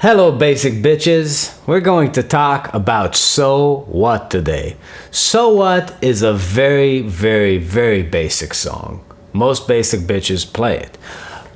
Hello basic bitches, we're going to talk about So What today. So What is a very basic song. Most basic bitches play it.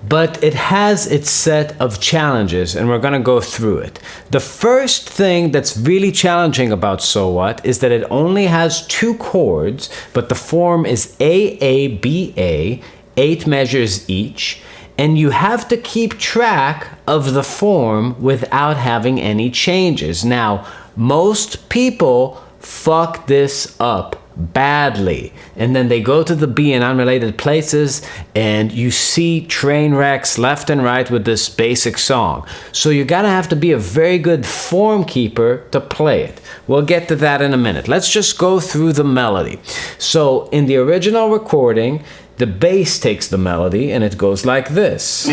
But it has its set of challenges and we're gonna go through it. The first thing that's really challenging about So What is that it only has 2 chords, but the form is A-A-B-A, 8 measures each, and you have to keep track of the form without having any changes. Now, most people fuck this up badly, and then they go to the B in unrelated places and you see train wrecks left and right with this basic song. So you gotta have to be a very good form keeper to play it. We'll get to that in a minute. Let's just go through the melody. So in the original recording, the bass takes the melody and it goes like this.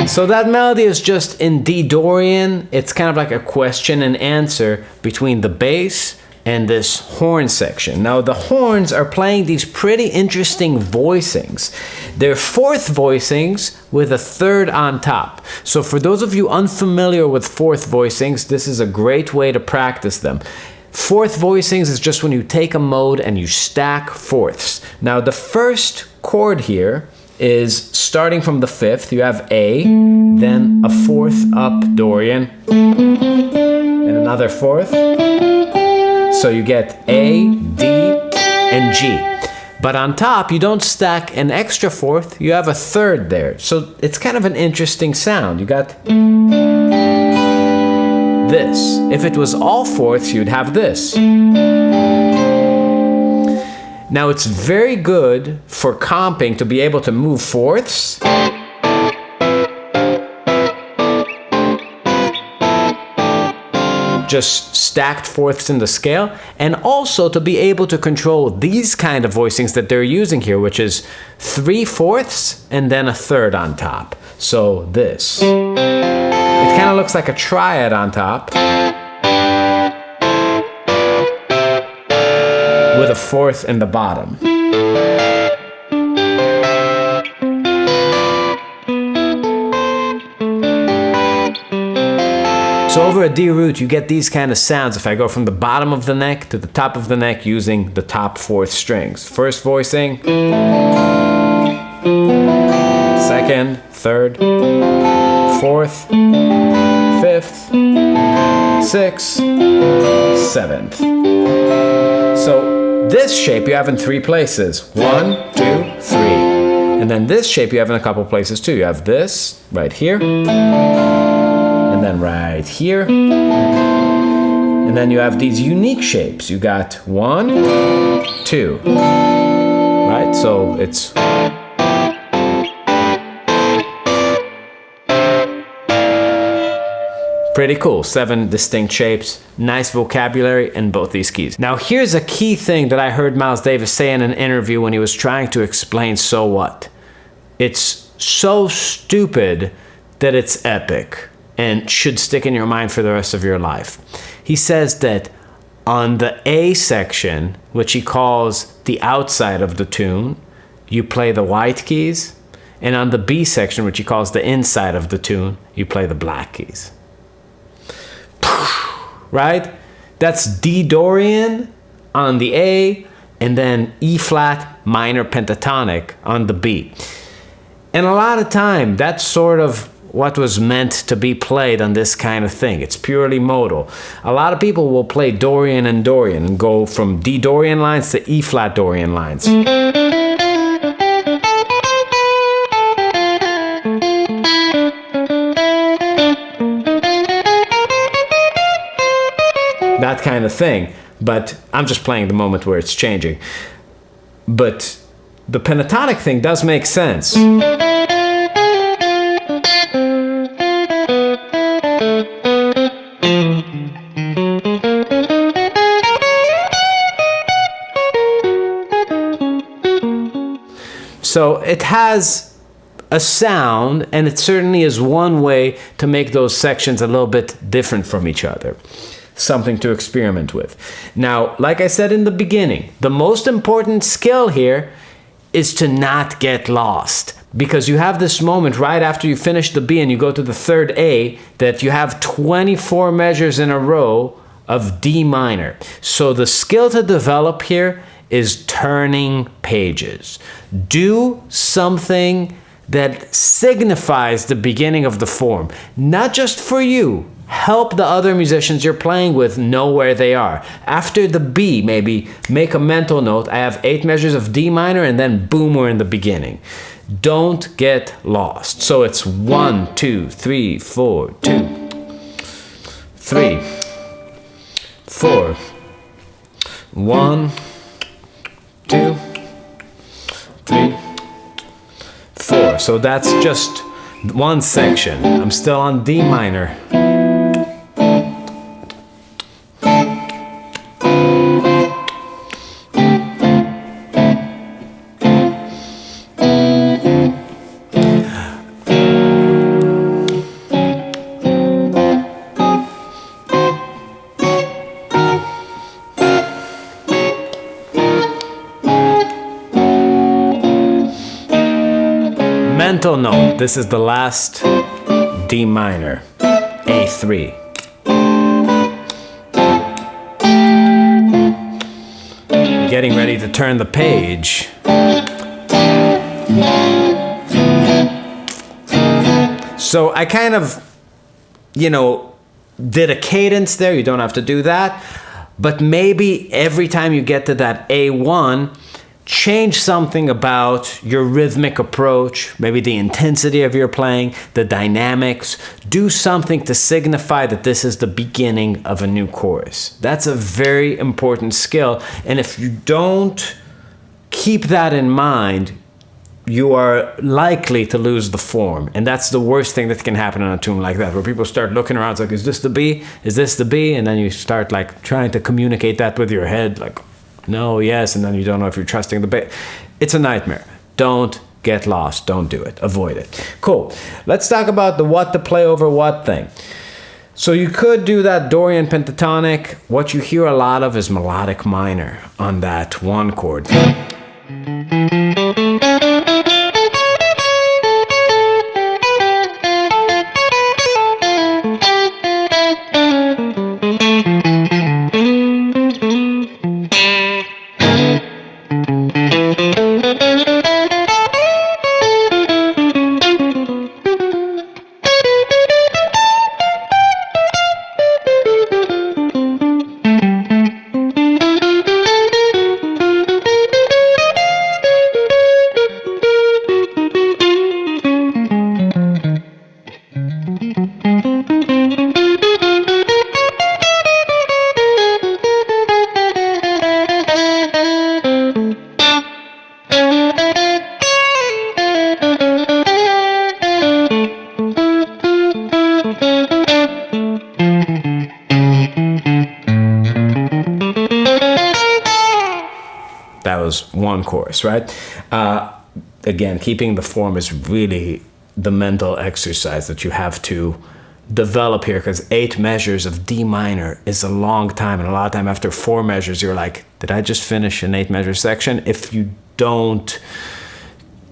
So that melody is just in D Dorian. It's kind of like a question and answer between the bass and this horn section. Now the horns are playing these pretty interesting voicings. They're 4th voicings with a 3rd on top. So for those of you unfamiliar with 4th voicings, this is a great way to practice them. 4th voicings is just when you take a mode and you stack 4ths. Now the first chord here is starting from the 5th. You have A, then a 4th up Dorian, and another 4th. So you get A, D, and G. But on top, you don't stack an extra 4th, you have a 3rd there. So it's kind of an interesting sound. You got this. If it was all 4ths, you'd have this. Now it's very good for comping to be able to move 4ths. Just stacked 4ths in the scale, and also to be able to control these kind of voicings that they're using here, which is 3/4 and then a 3rd on top. So this. It kind of looks like a triad on top with a 4th in the bottom. So over a D root, you get these kind of sounds if I go from the bottom of the neck to the top of the neck using the top 4th strings. First voicing, 2nd, 3rd, 4th, 5th, 6th, 7th. So this shape you have in 3 places. 1, 2, 3. And then this shape you have in a couple places too. You have this right here. And then right here. And then you have these unique shapes. You got 1, 2. Right? So it's pretty cool. 7 distinct shapes. Nice vocabulary in both these keys. Now here's a key thing that I heard Miles Davis say in an interview when he was trying to explain So What. It's so stupid that it's epic and should stick in your mind for the rest of your life. He says that on the A section, which he calls the outside of the tune, you play the white keys, and on the B section, which he calls the inside of the tune, you play the black keys. Right? That's D Dorian on the A, and then E flat minor pentatonic on the B. And a lot of time, that's sort of what was meant to be played on this kind of thing. It's purely modal. A lot of people will play Dorian and Dorian and go from D Dorian lines to E flat Dorian lines. That kind of thing. But I'm just playing the moment where it's changing. But the pentatonic thing does make sense. So it has a sound, and it certainly is one way to make those sections a little bit different from each other. Something to experiment with. Now, like I said in the beginning, the most important skill here is to not get lost. Because you have this moment right after you finish the B and you go to the third A that you have 24 measures in a row of D minor. So the skill to develop here is turning pages. Do something that signifies the beginning of the form, not just for you. Help the other musicians you're playing with know where they are. After the B, maybe make a mental note. I have 8 measures of D minor, and then boom, we're in the beginning. Don't get lost. So it's 1, 2, 3, 4, 2, 3, 4, 1, 2, 3, 4. So that's just one section. I'm still on D minor. Mental note, this is the last D minor, A3. Getting ready to turn the page. So I kind of, did a cadence there. You don't have to do that. But maybe every time you get to that A1, change something about your rhythmic approach, maybe the intensity of your playing, the dynamics. Do something to signify that this is the beginning of a new chorus. That's a very important skill. And if you don't keep that in mind, you are likely to lose the form. And that's the worst thing that can happen on a tune like that, where people start looking around, it's like, is this the B? Is this the B? And then you start like trying to communicate that with your head, like, no, yes, and then you don't know if you're trusting the bass. It's a nightmare. Don't get lost. Don't do it. Avoid it. Cool. Let's talk about the what to play over what thing. So you could do that Dorian pentatonic. What you hear a lot of is melodic minor on that one chord. One chorus, right? Again, keeping the form is really the mental exercise that you have to develop here, because 8 measures of D minor is a long time, and a lot of time after 4 measures you're like, did I just finish an 8 measure section? If you don't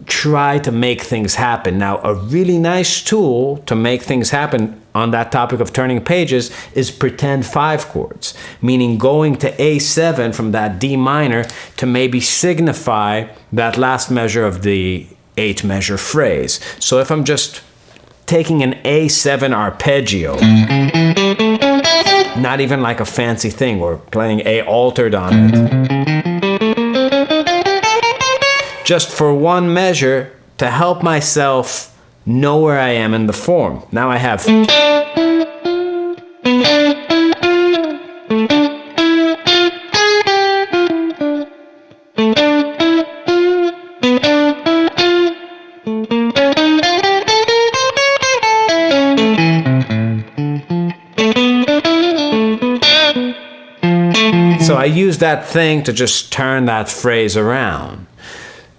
try to make things happen. Now, a really nice tool to make things happen on that topic of turning pages is pretend 5 chords, meaning going to A7 from that D minor to maybe signify that last measure of the 8 measure phrase. So if I'm just taking an A7 arpeggio, not even like a fancy thing, or playing A altered on it, just for one measure to help myself know where I am in the form. Now I have. So I use that thing to just turn that phrase around.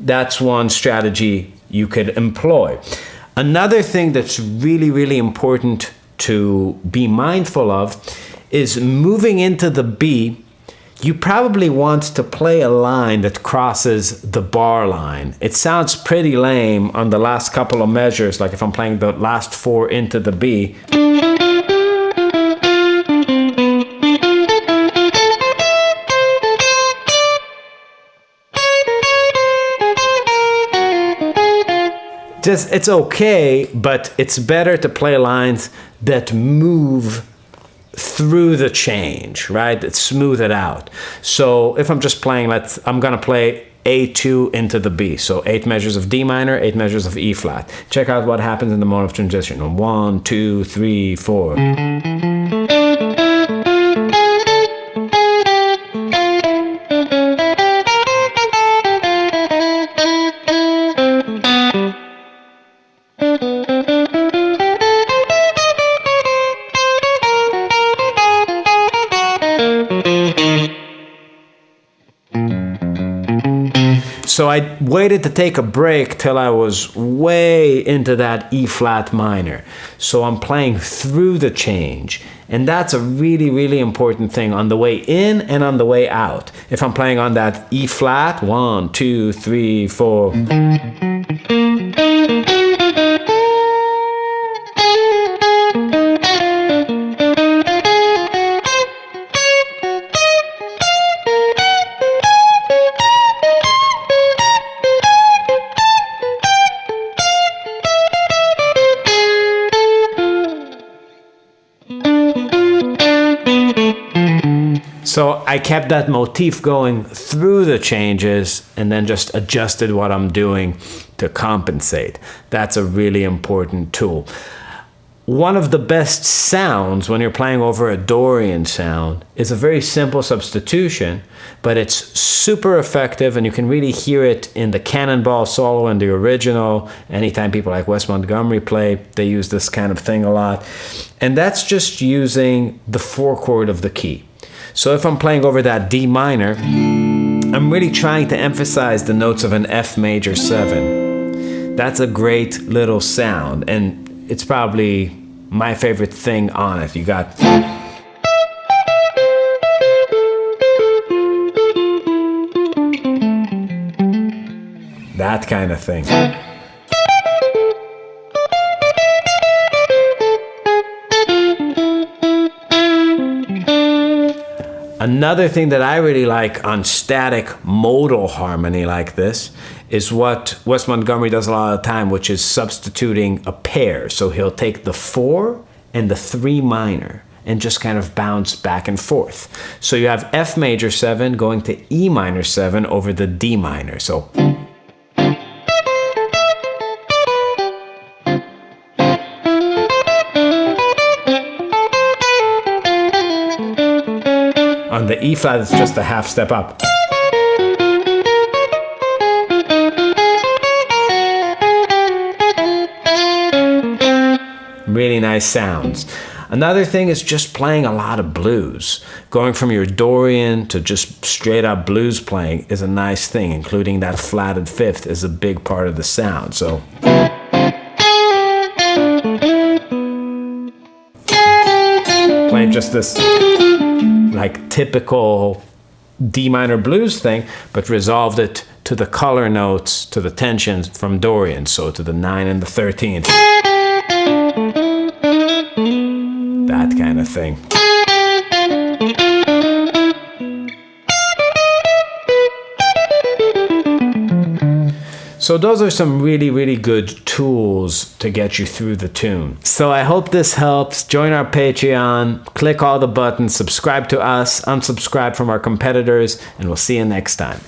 That's one strategy you could employ. Another thing that's really, really important to be mindful of is moving into the B. you probably want to play a line that crosses the bar line. It sounds pretty lame on the last couple of measures, like if I'm playing the last 4 into the B. It's okay, but it's better to play lines that move through the change, right? That smooth it out. So if I'm just playing, I'm gonna play A2 into the B. So 8 measures of D minor, 8 measures of E flat. Check out what happens in the mode of transition. 1, 2, 3, 4. So I waited to take a break till I was way into that E flat minor. So I'm playing through the change. And that's a really, really important thing on the way in and on the way out. If I'm playing on that E flat, 1, 2, 3, 4. So I kept that motif going through the changes and then just adjusted what I'm doing to compensate. That's a really important tool. One of the best sounds when you're playing over a Dorian sound is a very simple substitution, but it's super effective and you can really hear it in the cannonball solo and the original. Anytime people like Wes Montgomery play, they use this kind of thing a lot. And that's just using the 4 chord of the key. So if I'm playing over that D minor, I'm really trying to emphasize the notes of an F major 7. That's a great little sound, and it's probably my favorite thing on it. You got that kind of thing. Another thing that I really like on static modal harmony like this is what Wes Montgomery does a lot of the time, which is substituting a pair. So he'll take the 4 and the 3 minor and just kind of bounce back and forth. So you have F major 7 going to E minor 7 over the D minor. So on the E flat, it's just a half step up. Really nice sounds. Another thing is just playing a lot of blues. Going from your Dorian to just straight up blues playing is a nice thing, including that flatted 5th is a big part of the sound. So playing just this like typical D minor blues thing, but resolved it to the color notes, to the tensions from Dorian, so to the 9 and the 13. That kind of thing. So those are some really, really good tools to get you through the tune. So I hope this helps. Join our Patreon, click all the buttons, subscribe to us, unsubscribe from our competitors, and we'll see you next time.